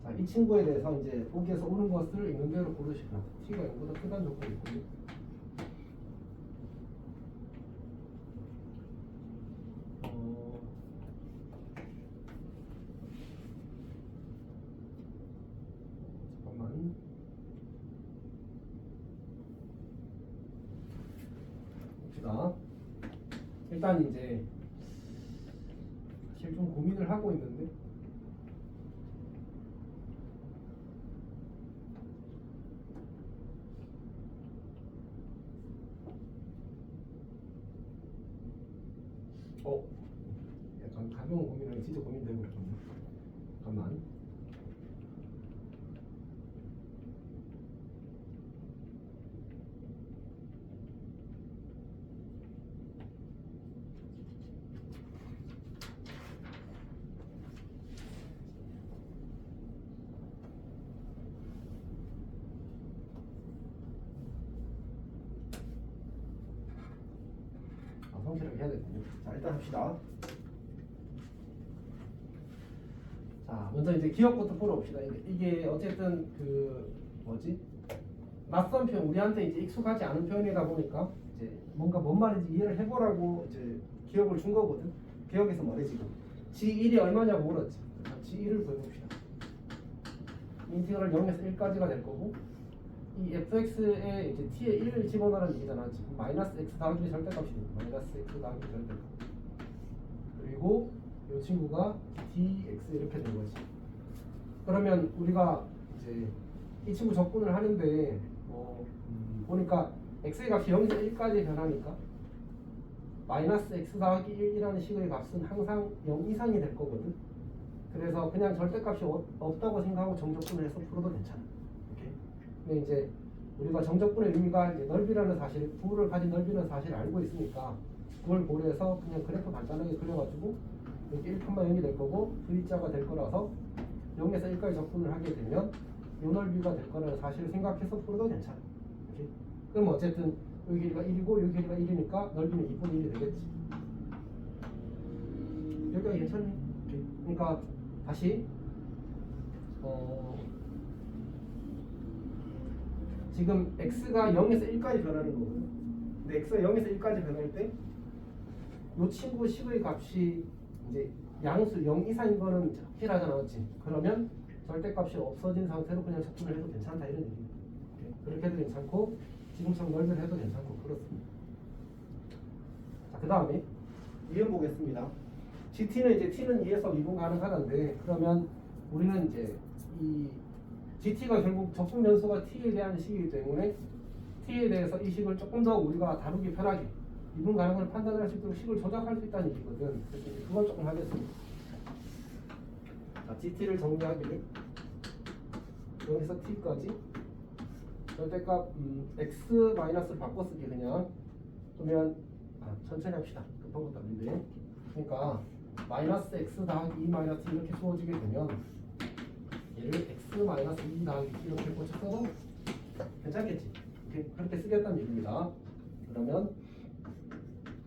자, 이 친구에 대해서 이제 보기에서 오는 것을 있는 대로 고르시고 t가 0보다 크다는 조건이 있거든요. 잠깐만. 봅시다. 일단 이제 사실 좀 고민을 하고 있는데 약간 가벼운 고민을 진짜 고민되고 있거든요. 잠깐만. 성실하게 해야 되거든요. 자, 일단 합시다. 자, 먼저 이제 기억부터 풀어봅시다. 이게 어쨌든 그 뭐지? 낯선 표현, 우리한테 이제 익숙하지 않은 표현이다 보니까 이제 뭔가 뭔 말인지 이해를 해보라고 이제 기억을 준 거거든. 기억에서 뭐래 지금? G1이 얼마냐고 물었지. G1을 구해봅시다. 인티그럴 0에서 1까지가 될 거고, 이 fx에 이제 t에 1을 집어넣으라는 얘기잖아. 지금 마이너스 x 더하기 절대값이니까 마이너스 x 더하기 절대값. 그리고 이 친구가 dx 이렇게 된 거지. 그러면 우리가 이제 이 친구 적분을 하는데 보니까 x의 값이 0에서 1까지 변하니까 마이너스 x 더하기 1이라는 식의 값은 항상 0 이상이 될 거거든. 그래서 그냥 절대값이 없다고 생각하고 정적분을 해서 풀어도 괜찮아. 근데 이제 우리가 정적분의 의미가 이제 넓이라는 사실, 부호를 가진 넓이라는 사실을 알고 있으니까 그걸 고려해서 그냥 그래프 간단하게 그려가지고 여기 1,0이 될 거고 V자가 될 거라서 0에서 1까지 접근을 하게 되면 요 넓이가 될 거라는 사실을 생각해서 풀어도 괜찮아. 이렇게. 그럼 어쨌든 여기 길이가 1이고 여기 길이가 1이니까 넓이는 2분의 1이 되겠지. 여기까지 괜찮니? 오케이. 그러니까 다시 지금 x가 0에서 1까지 변하는 거거든. 근데 x가 0에서 1까지 변할 때 이 친구 식의 값이 이제 양수 0 이상인 거는 확실하잖아, 맞지? 그러면 절대값이 없어진 상태로 그냥 접근을 해도 괜찮다 이런 얘기. 그렇게 해도 괜찮고 지금처럼 넓이를 해도 괜찮고 그렇습니다. 자, 그 다음에 이음 보겠습니다. GT는 이제 t는 2에서 미분 가능하다는데 그러면 우리는 이제 이 GT가 결국 적분 변수가 t에 대한 식이기 때문에 t에 대해서 이 식을 조금 더 우리가 다루기 편하게 미분 가능을 판단할 수 있도록 식을 조작할 수 있다는 얘기거든. 그래서 이제 그걸 조금 하겠습니다. 자, GT를 정리하기를 여기서 t까지 절대값 x-를 바꿔쓰기 그냥 그러면 천천히 합시다. 급한 것도 아닌데 그러니까 마이너스 x 더하기 2 마이너스 이렇게 주어지게 되면 얘를 x 마이너스 2 더하기 이렇게 고쳐 써도 괜찮겠지. 이렇게 그렇게 쓰겠다는 얘기입니다. 그러면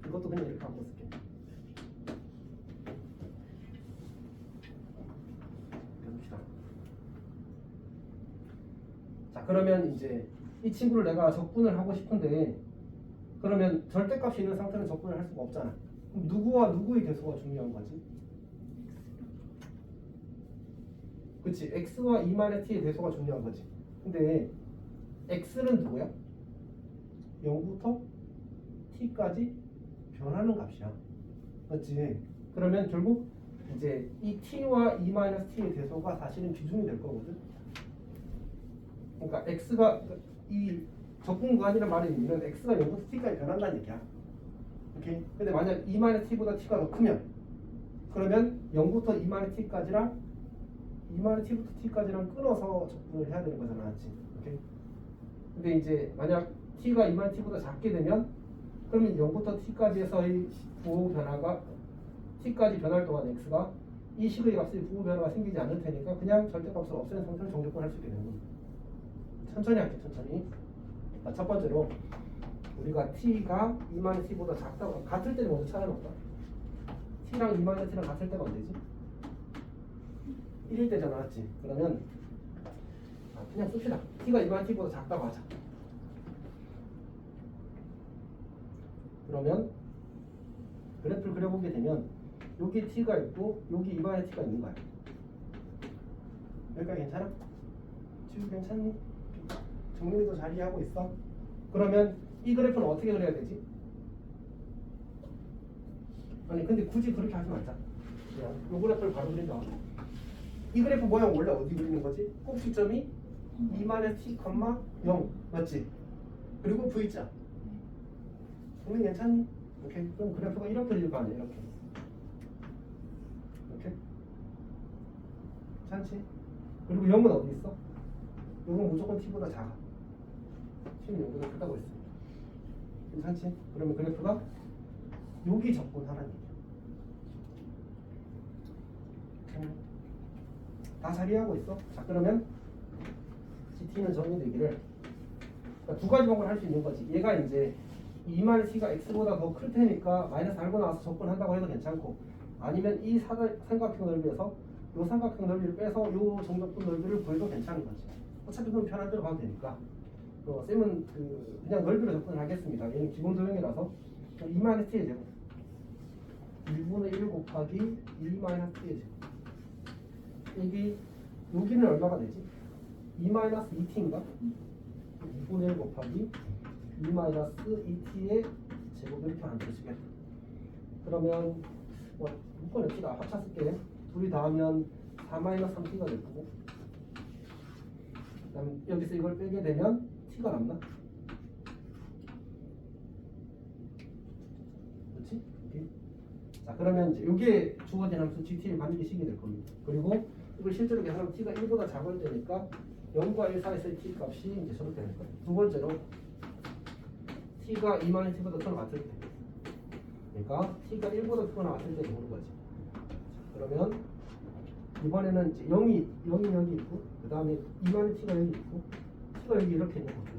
이것도 그냥 이렇게 바꿔 쓸게. 해봅시다. 자, 그러면 이제 이 친구를 내가 적분을 하고 싶은데 그러면 절대값이 있는 상태는 적분을 할 수가 없잖아. 그럼 누구와 누구의 대소가 중요한 거지? 그치? x와 2-t의 대소가 중요한 거지. 근데 x는 누구야? 0부터 t까지 변하는 값이야. 맞지? 그러면 결국 이제 이 t와 2-t의 대소가 사실은 비중이 될 거거든. 그러니까 x가 이 적분 구간이란 말의 의미는 x가 0부터 t까지 변한다는 얘기야. 오케이? 근데 만약 2-t보다 t가 더 크면 그러면 0부터 2-t까지랑 2-t부터 t까지랑 끊어서 적분을 해야 되는 거잖아. 맞지? 오케이? 근데 이제 만약 t가 2-t보다 작게 되면 그러면 0부터 t까지에서의 부호 변화가 t까지 변할 동안 x가 이 식의 값의 부호 변화가 생기지 않을 테니까 그냥 절대값을 없애는 상태로 정적분할 수 있게 되는 겁니다. 천천히 할게. 천천히. 자, 첫 번째로 우리가 t가 2-t보다 작다고 같을 때는 먼저 찾아놓을까? t랑 2-t랑 같을 때가 언제지? 1일 때잖아. 맞지? 그러면 그냥 씁시다. t가 2-t보다 작다고 하자. 그러면 그래프를 그려보게 되면 여기 t가 있고 여기 2-t가 있는 거야. 여기까지 괜찮아? 지금 괜찮니? 정리도 잘 이해하고 있어? 그러면 이 그래프는 어떻게 그려야 되지? 아니 근데 굳이 그렇게 하지 말자. 그냥 이 그래프를 바로 그린다. 이 그래프 모양 원래 어디 그리는 거지? 꼭지점이 2-t, 0 맞지? 그리고 V자. 정리 괜찮니? 오케이. 그럼 그래프가 이렇게 그릴 거 아니야? 이렇게. 이렇게. 괜찮지? 그리고 0은 어디 있어? 0은 무조건 t보다 작아. t는 0보다 크다고 했습니다. 괜찮지? 그러면 그래프가 여기 접근하라는 얘기야. 다 잘 이해하고 있어? 자, 그러면 GT는 정리되기를 그러니까 두 가지 방법을 할 수 있는 거지. 얘가 이제 2-t가 x보다 더 클 테니까 마이너스 알고 나와서 접근한다고 해도 괜찮고 아니면 이 삼각형 넓이에서 이 삼각형 넓이를 빼서 이 정적분 넓이를 구해도 괜찮은 거지. 어차피 그건 편한 대로 가도 되니까 쌤은 그냥 넓이로 접근을 하겠습니다. 얘는 기본 도형이라서 2-t의 제곱 1분의 1 곱하기 2-t의 제곱 여기는 얼마가 되지? 2-2t인가? 2분의 1 곱하기 2-2t의 제곱 이렇게 만들어지겠다. 그러면 묶어냅시다. 합차 쓸게. 둘이 다 하면 4-3t가 될 거고 그다음 여기서 이걸 빼게 되면 t가 남나? 그렇지? 오케이. 자, 그러면 이제 이게 주어진 함수 gt의 반비식이 될 겁니다. 그리고 이걸 실제로 계산하면 t가 1보다 작을 때니까 0과 1 사이에서의 t 값이 이제 저렇게 될 거예요. 두 번째로 t가 2-t보다 크거나 같을 때 그러니까 t가 1보다 크거나 같을 때 모르는 거지. 자, 그러면 이번에는 이제 0이 여기 있고 그 다음에 2마이너스 t가 여기 있고 t가 여기 이렇게 있는 거죠.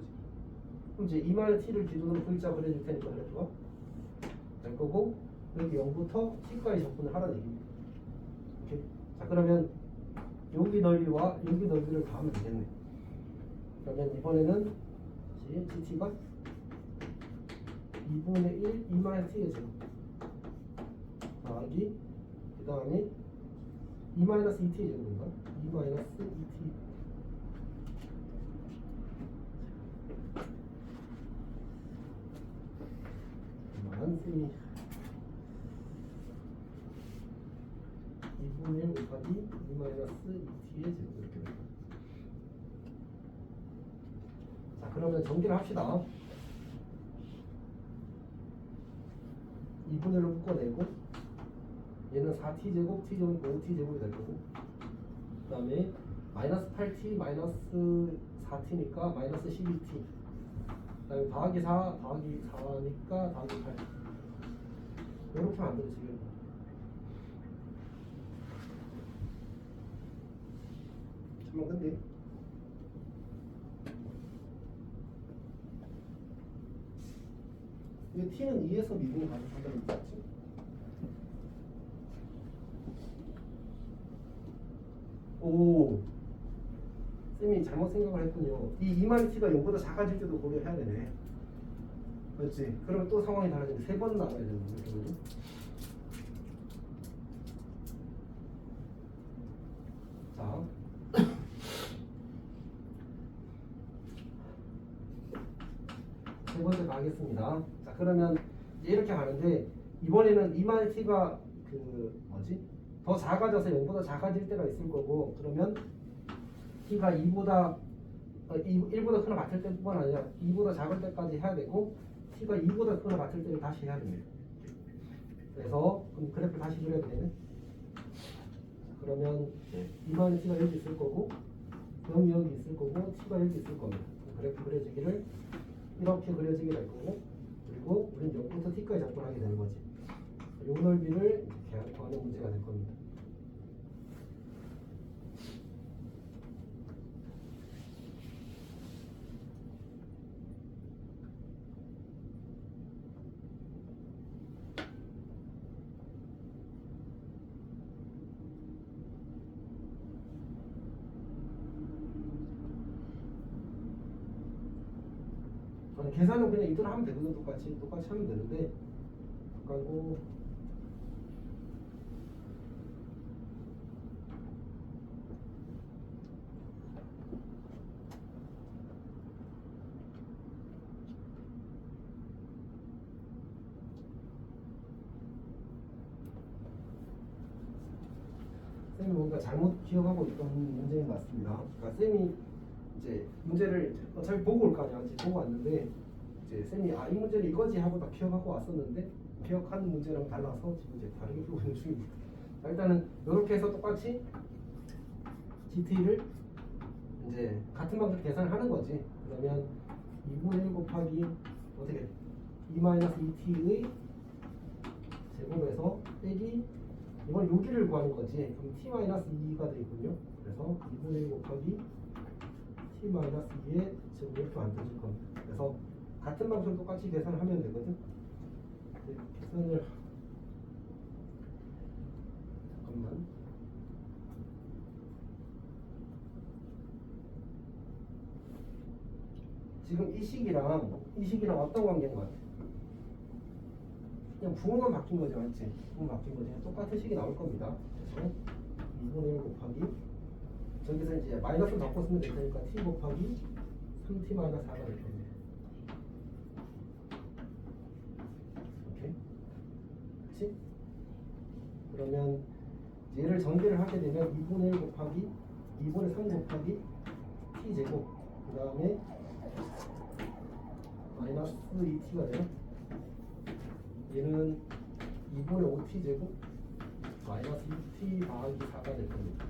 그럼 이제 2마이너스 t를 기준으로 V자 그려줄 테니까 그래도 될 거고 여기 0부터 t까지 적분을 하라는 얘기입니다. 오케이. 자 그러면 여기 넓이와 여기 넓이를 더하면 되겠네. 그러면 이번에는 gt가 2분의 1 2마이너스 t의 제곱 더하기 그 다음에 2 마이너스 2t의 제곱인가? 2 마이너스 2t 만승이 2분의 1 곱하기 2 마이너스 2t의 제곱 이렇게 됩니다. 자 그러면 정리를 합시다. 2분의 1을 묶어내고 얘는 4t 제곱, t 제곱, 5t 제곱이 될 거고 그 다음에 마이너스 8t, 마이너스 4t니까 마이너스 12t 그 다음에 더하기 4, 더하기 4니까 더하기 8 이렇게 만들어지겠네. 잠깐만 근데 왜 t는 2에서 미분이 가능하다는 거지? 오, 쌤이 잘못 생각을 했군요. 이 2마이너스 t가 0보다 작아질 때도 고려해야 되네. 그렇지? 그러면 또 상황이 달라지는데 3번 나가야 되는 거죠. 자, 세 번째 가겠습니다. 자, 그러면 이제 이렇게 가는데 이번에는 2마이너스 t가 그 뭐지? 더 작아져서 0보다 작아질 때가 있을 거고 그러면 t가 2보다 1보다 크거나 같을 때뿐만 아니라 2보다 작을 때까지 해야 되고 t가 2보다 크거나 같을 때를 다시 해야 됩니다. 그래서 그럼 그래프 다시 그려야 되네. 그러면 2마이너스 t가 여기 있을 거고 0이 여기 있을 거고 t가 여기 있을 겁니다. 그래프 그려지기를 이렇게 그려지게 될 거고 그리고 우리는 0부터 t까지 접근하게 되는 거지. 요 넓이를 이렇게 구하는 문제가 될 겁니다. 계산은 그냥 이대로 하면 되거든. 똑같이 하면 되는데 그리고 쌤이 뭔가 잘못 기억하고 있던 문제인 것 같습니다. 그러니까 쌤이 이제 문제를 어차피 보고 올 거 아니야. 이제 보고 왔는데 이제 쌤이 이 문제는 이거지 하고 다 기억하고 왔었는데 기억하는 문제랑 달라서 지금 이제 다르게 풀고 있는 중입니다. 자, 일단은 이렇게 해서 똑같이 GT를 이제 같은 방식으로 계산을 하는 거지. 그러면 2분의 1 곱하기 어떻게 2-2t의 제곱에서 빼기 이건 여기를 구하는 거지. 그럼 t-2가 되겠군요. 그래서 2분의 1 곱하기 t-2의 제곱 이렇게 만들어질 겁니다. 그래서 같은 방식으로 똑같이 계산을 하면 되거든. 계산을 잠깐만. 지금 이 식이랑 어떤 관계인 것 같아? 그냥 부호만 바뀐 거죠, 맞지? 부호 바뀐 거지. 똑같은 식이 나올 겁니다. 그래서 2분의 1 곱하기 저기서 이제 마이너스 바꿔 쓰면 될 테니까 t 곱하기 3t-4가 될 겁니다. 오케이? 그렇지? 그러면 얘를 전개를 하게 되면 2분의 1 곱하기 2분의 3 곱하기 t제곱 그 다음에 마이너스 2t가 돼요. 얘는 2분의 5t제곱 마이너스 2t 더하기 4가 될 겁니다.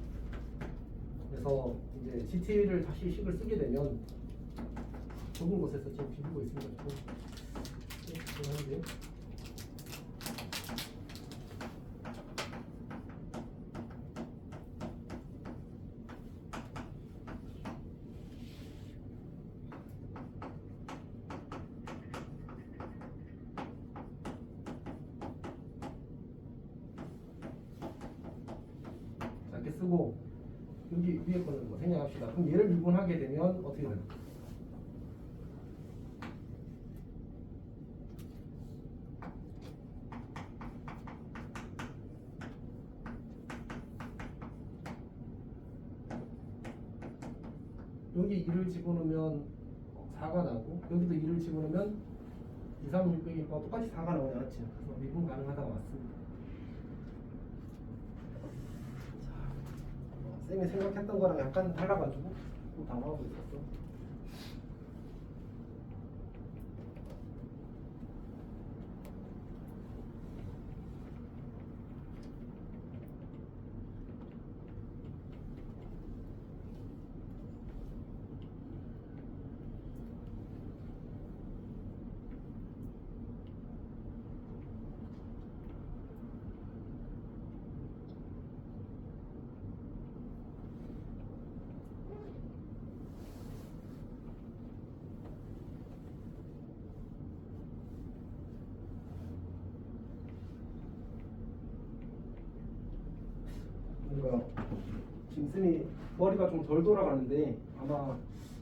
그래서 이제 GT를 다시 식을 쓰게 되면 좁은 곳에서 지금 비비고 있습니다. 한데 쓰고 여기 위에 거는 뭐 생략합시다. 그럼 얘를 미분하게 되면 어떻게 되나? 여기 2를 집어넣으면 4가 나고 여기도 2를 집어넣으면 2, 3, 6 빼기 6과 똑같이 4가 나오지 않았지? 그래서 미분 가능하다고 맞습니다. 자, 쌤이 생각했던 거랑 약간 달라가지고 좀 당황하고 있었어. 그러니까 지금 쌤이 머리가 좀 덜 돌아가는데 아마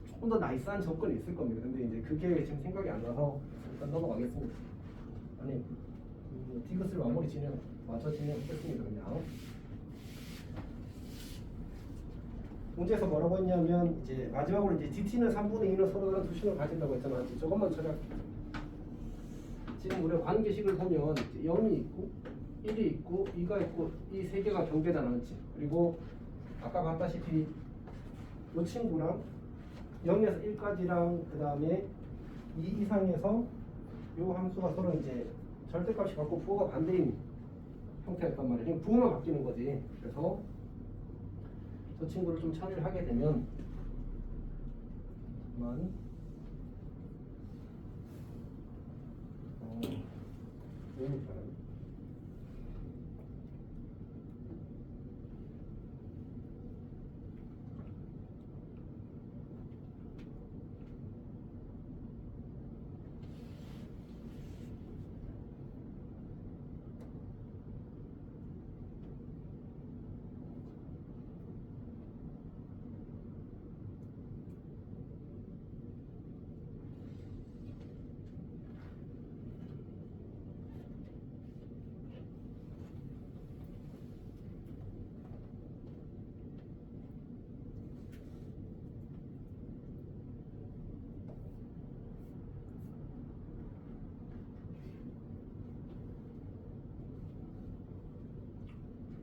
조금 더 나이스한 접근이 있을 겁니다. 근데 이제 그게 지금 생각이 안 나서 일단 넘어가겠습니다. 아니 디귿을 마무리 맞춰 진행하겠습니다. 그냥 문제에서 뭐라고 했냐면 이제 마지막으로 이제 DT는 3분의 2는 서로 다른 두 식을 가진다고 했잖아. 이제 저것만 처리할게요. 지금 우리가 관계식을 보면 0이 있고 1이 있고 2가 있고 이 세 개가 경계다 나왔지. 그리고 아까 봤다시피 이 친구랑 0에서 1까지랑 그 다음에 2 이상에서 이 함수가 서로 이제 절대값이 같고 부호가 반대인 형태였단 말이야. 지금 부호만 바뀌는 거지. 그래서 저 친구를 좀 처리를 하게 되면 너무 잘하네.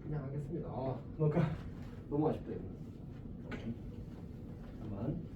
그냥 하겠습니다. 뭔가 너무 아쉽다 이거. 잠깐만.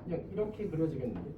그냥 이렇게 그려지겠는데.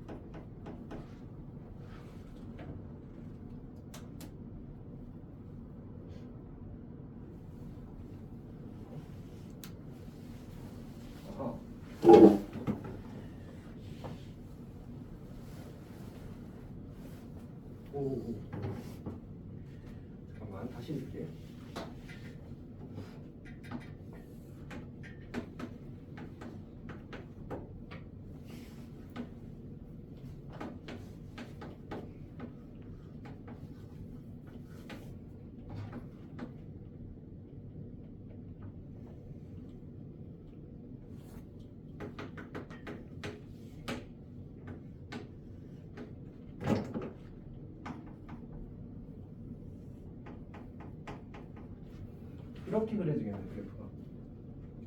이렇게 그려지겠네 그래프가.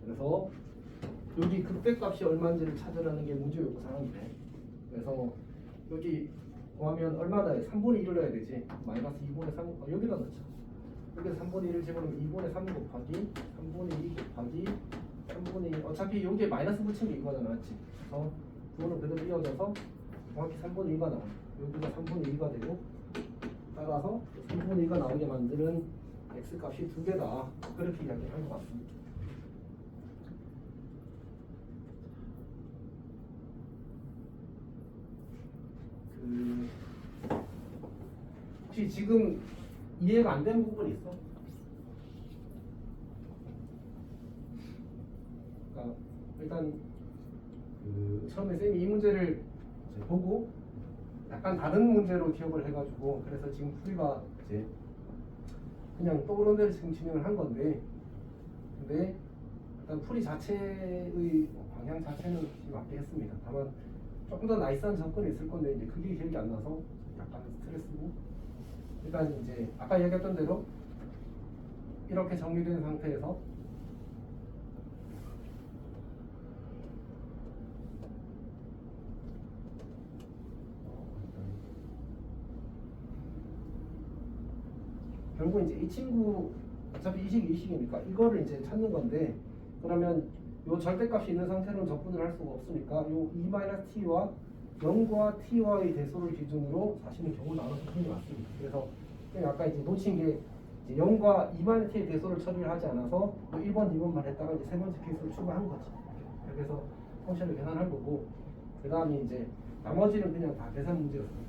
그래서 여기 극대값이 얼마인지를 찾으라는 게 문제 요구 사항이네. 그래서 여기 구하면 얼마다 해? 3분의 1을 넣어야 되지. 마이너스 2분의 3 여기다 넣자. 여기서 3분의 1을 집어넣으면 2분의 3 곱하기 3분의 2 곱하기 3분의 1 어차피 여기에 마이너스 붙인 게 이거잖아 맞지? 그래서 그거는 그대로 이어져서 정확히 3분의 2가 나와. 여기가 3분의 2가 되고 따라서 3분의 2가 나오게 만드는 x값이 2개다. 그렇게 이야기를 한 것 같습니다. 혹시 지금 이해가 안 되는 부분이 있어? 그러니까 일단 처음에 쌤이 이 문제를 이제 보고 약간 다른 문제로 기억을 해가지고 그래서 지금 풀이가 이제 그냥 떠오른 대로 지금 진행을 한 건데 근데 일단 풀이 자체의 방향 자체는 지금 맞게 했습니다. 다만 조금 더 나이스한 접근이 있을 건데 이제 그게 기억이 안 나서 약간 스트레스고 일단 이제 아까 얘기했던 대로 이렇게 정리된 상태에서 결국 이제 이 친구 어차피 이식이 이식이니까 이거를 이제 찾는 건데 그러면 요 절대값이 있는 상태로는 접근을 할 수가 없으니까 요 E-t와 0과 t와의 대소를 기준으로 사실은 경우 나눠서 풀이 맞습니다. 그래서 아까 이제 놓친 게 이제 0과 E-t의 대소를 처리를 하지 않아서 요 1번, 2번만 했다가 이제 세 번째 케이스를 추가한 거지. 이렇게 해서 펑션을 계산할 거고 그 다음에 이제 나머지는 그냥 다 계산 문제였습니다.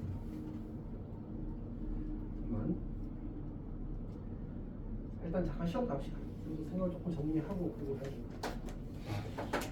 일단 잠깐 쉬었다 합시다. 생각을 조금 정리하고 그리고 해야겠다.